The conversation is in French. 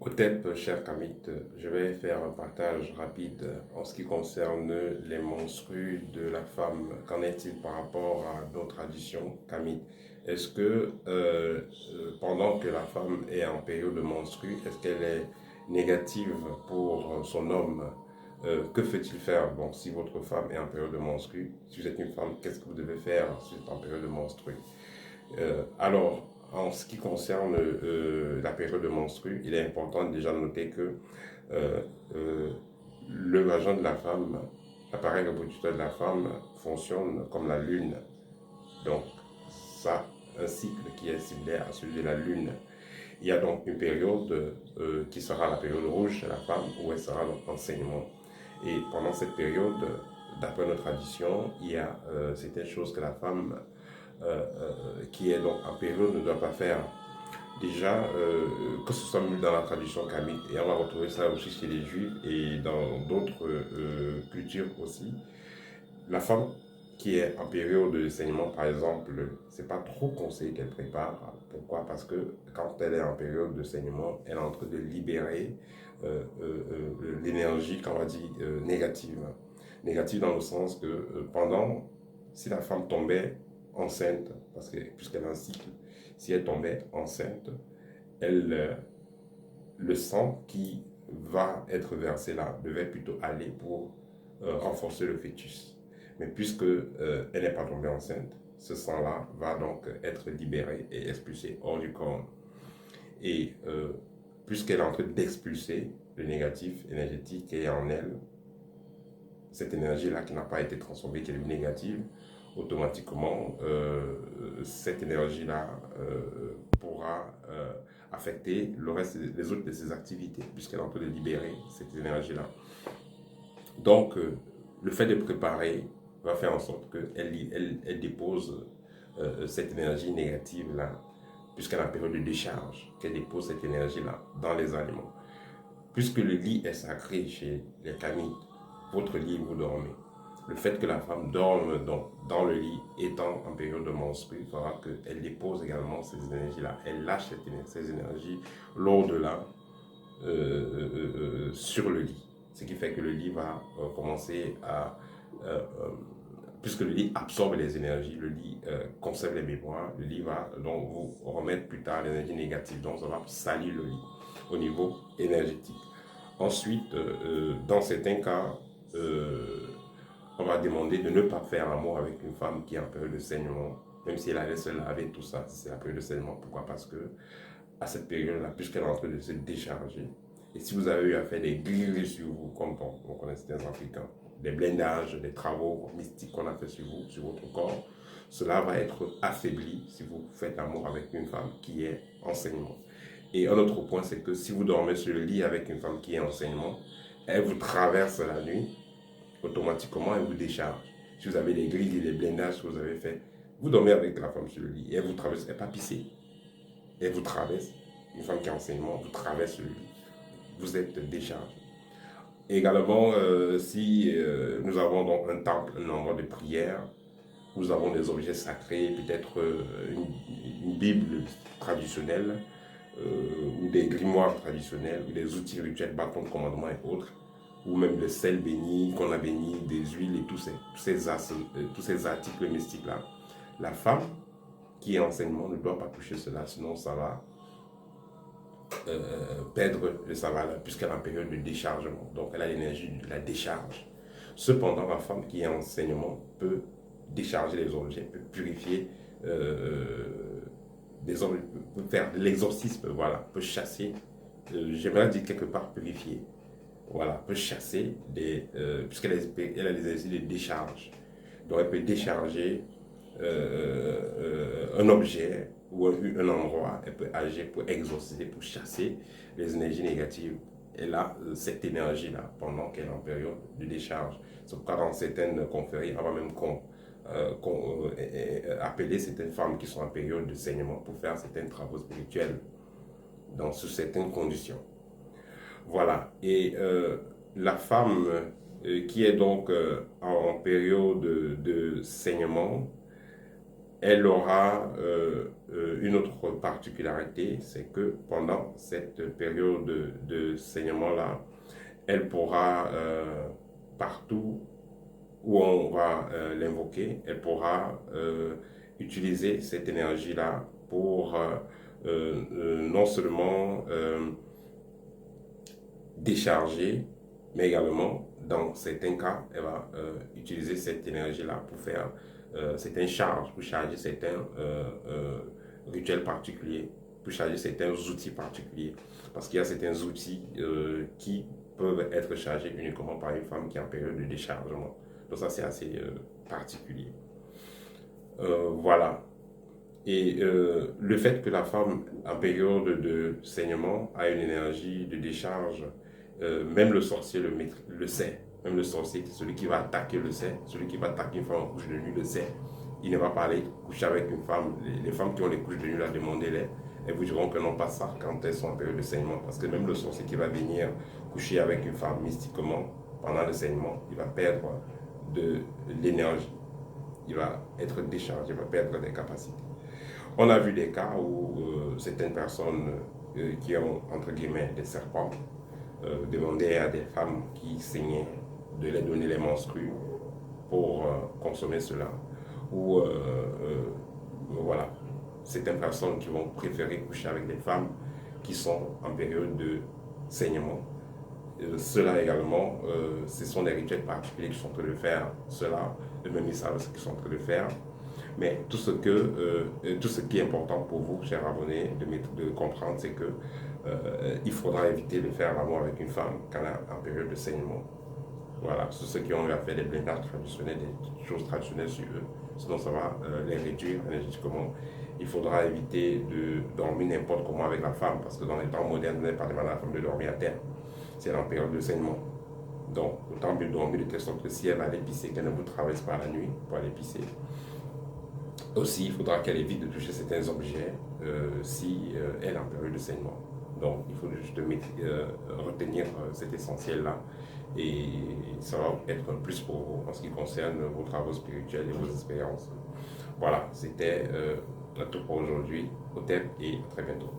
Peut-être, cher Kamit, je vais faire un partage rapide en ce qui concerne les menstrues de la femme. Qu'en est-il par rapport à nos traditions, Kamit? Est-ce que pendant que la femme est en période de menstrue, est-ce qu'elle est négative pour son homme? Que fait-il faire? Donc, si votre femme est en période de menstrue, si vous êtes une femme, qu'est-ce que vous devez faire si vous êtes en période de menstrue? Alors, en ce qui concerne la période de menstrue, il est important déjà de noter que euh, euh, le vagin de la femme, l'appareil reproducteur de la femme fonctionne comme la lune. Donc, ça, un cycle qui est similaire à celui de la lune. Il y a donc une période qui sera la période rouge de la femme où elle sera dans l'enseignement. Et pendant cette période, d'après nos traditions, il y a certaines choses que la femme qui est donc en période ne doit pas faire. Déjà, que ce soit dans la tradition kamite, et on va retrouver ça aussi chez les juifs et dans d'autres cultures aussi, la femme qui est en période de saignement, par exemple, c'est pas trop conseillé qu'elle prépare. Pourquoi? Parce que quand elle est en période de saignement, elle est en train de libérer l'énergie, qu'on va dire, négative. Négative dans le sens que si la femme tombait enceinte, parce que puisqu'elle a un cycle, si elle tombait enceinte, elle, le sang qui va être versé là devait plutôt aller pour renforcer le fœtus. Mais puisque elle n'est pas tombée enceinte, ce sang-là va donc être libéré et expulsé hors du corps. Et puisqu'elle est en train d'expulser le négatif énergétique qui est en elle, cette énergie-là qui n'a pas été transformée, qui est négative, automatiquement, cette énergie-là pourra affecter le reste, les autres de ses activités, puisqu'elle est en train de libérer cette énergie-là. Donc, le fait de préparer va faire en sorte qu'elle dépose cette énergie négative-là, puisqu'elle a une période de décharge, qu'elle dépose cette énergie-là dans les aliments. Puisque le lit est sacré chez les Kamites, votre lit, vous dormez. Le fait que la femme dorme dans le lit, étant en période de menstrues, fera qu'elle dépose également ces énergies-là. Elle lâche ces énergies l'au-delà sur le lit. Ce qui fait que le lit va commencer à... puisque le lit absorbe les énergies, le lit conserve les mémoires, le lit va donc vous remettre plus tard l'énergie négative. Donc ça va salir le lit au niveau énergétique. Ensuite, dans certains cas, on va demander de ne pas faire l'amour avec une femme qui est en période de saignement, même si elle allait se laver, tout ça, c'est la période de saignement. Pourquoi? Parce que à cette période-là, puisqu'elle est en train de se décharger, et si vous avez eu à faire des grilles sur vous, comme on connaît certains Africains, des blindages, des travaux mystiques qu'on a fait sur vous, sur votre corps, cela va être affaibli si vous faites l'amour avec une femme qui est en saignement. Et un autre point, c'est que si vous dormez sur le lit avec une femme qui est en saignement, elle vous traverse la nuit, automatiquement elle vous décharge. Si vous avez des grilles et des blindages que vous avez fait, vous dormez avec la femme sur le lit et elle vous traverse, elle n'est pas pissée. Elle vous traverse, une femme qui est en saignement, vous traverse le lit. Vous êtes déchargé. Également, si nous avons donc un temple, un endroit de prière, nous avons des objets sacrés, peut-être une Bible traditionnelle, ou des grimoires traditionnels, ou des outils rituels, bâtons de commandement et autres, ou même le sel béni qu'on a béni, des huiles et tous ces articles mystiques-là. La femme qui est enseignement ne doit pas toucher cela, sinon ça va perdre sa valeur puisqu'elle est en période de déchargement. Donc elle a l'énergie de la décharge. Cependant, la femme qui est en enseignement peut décharger les objets, peut purifier des objets, peut faire de l'exorcisme, voilà, peut chasser, j'aimerais dire quelque part purifier, voilà, peut chasser puisqu'elle a les énergies de décharge. Donc elle peut décharger un objet ou un endroit, elle peut agir pour exorciser, pour chasser les énergies négatives. Elle a cette énergie-là pendant qu'elle est en période de décharge. C'est pourquoi dans certaines conférences, on va même appeler certaines femmes qui sont en période de saignement pour faire certains travaux spirituels sous certaines conditions. Voilà. Et la femme qui est donc en période de saignement, elle aura une autre particularité, c'est que pendant cette période de saignement-là, elle pourra, partout où on va l'invoquer, elle pourra utiliser cette énergie-là pour non seulement décharger, mais également, dans certains cas, elle va utiliser cette énergie-là pour faire certaines charges, pour charger certains rituels particuliers, pour charger certains outils particuliers. Parce qu'il y a certains outils qui peuvent être chargés uniquement par une femme qui est en période de déchargement. Donc ça, c'est assez particulier. Voilà. Et le fait que la femme, en période de saignement, a une énergie de décharge, même le sorcier le sait. Même le sorcier, celui qui va attaquer le sait. Celui qui va attaquer une femme en couche de nuit le sait. Il ne va pas aller coucher avec une femme. Les femmes qui ont les couches de nuit, là, demandez-les. Elles vous diront que non, pas ça quand elles sont en période de saignement. Parce que même le sorcier qui va venir coucher avec une femme mystiquement pendant le saignement, il va perdre de l'énergie. Il va être déchargé, il va perdre des capacités. On a vu des cas où certaines personnes qui ont, entre guillemets, des serpents, demandaient à des femmes qui saignaient de les donner les menstrues pour consommer cela. Ou, voilà, certaines personnes qui vont préférer coucher avec des femmes qui sont en période de saignement. Cela également, ce sont des rituels particuliers qui sont en train de faire. Cela, eux-mêmes, ils savent ce qu'ils sont en train de faire. Mais tout ce qui est important pour vous, chers abonnés, de comprendre, c'est que il faudra éviter de faire l'amour avec une femme quand elle est en période de saignement. Voilà, ceux qui ont eu à faire des blindages traditionnels, des choses traditionnelles sur eux, sinon ça va les réduire énergétiquement. Il faudra éviter de dormir n'importe comment avec la femme, parce que dans les temps modernes, on n'est pas demandé à la femme de dormir à terre. C'est en période de saignement. Donc, autant mieux dormir de telle sorte que si elle va aller pisser, qu'elle ne vous traverse pas la nuit pour aller pisser. Aussi, il faudra qu'elle évite de toucher certains objets si elle est en période de saignement. Donc, il faut juste retenir cet essentiel-là et ça va être un plus pour vous en ce qui concerne vos travaux spirituels et vos expériences. Voilà, c'était tout pour aujourd'hui. Au thème et à très bientôt.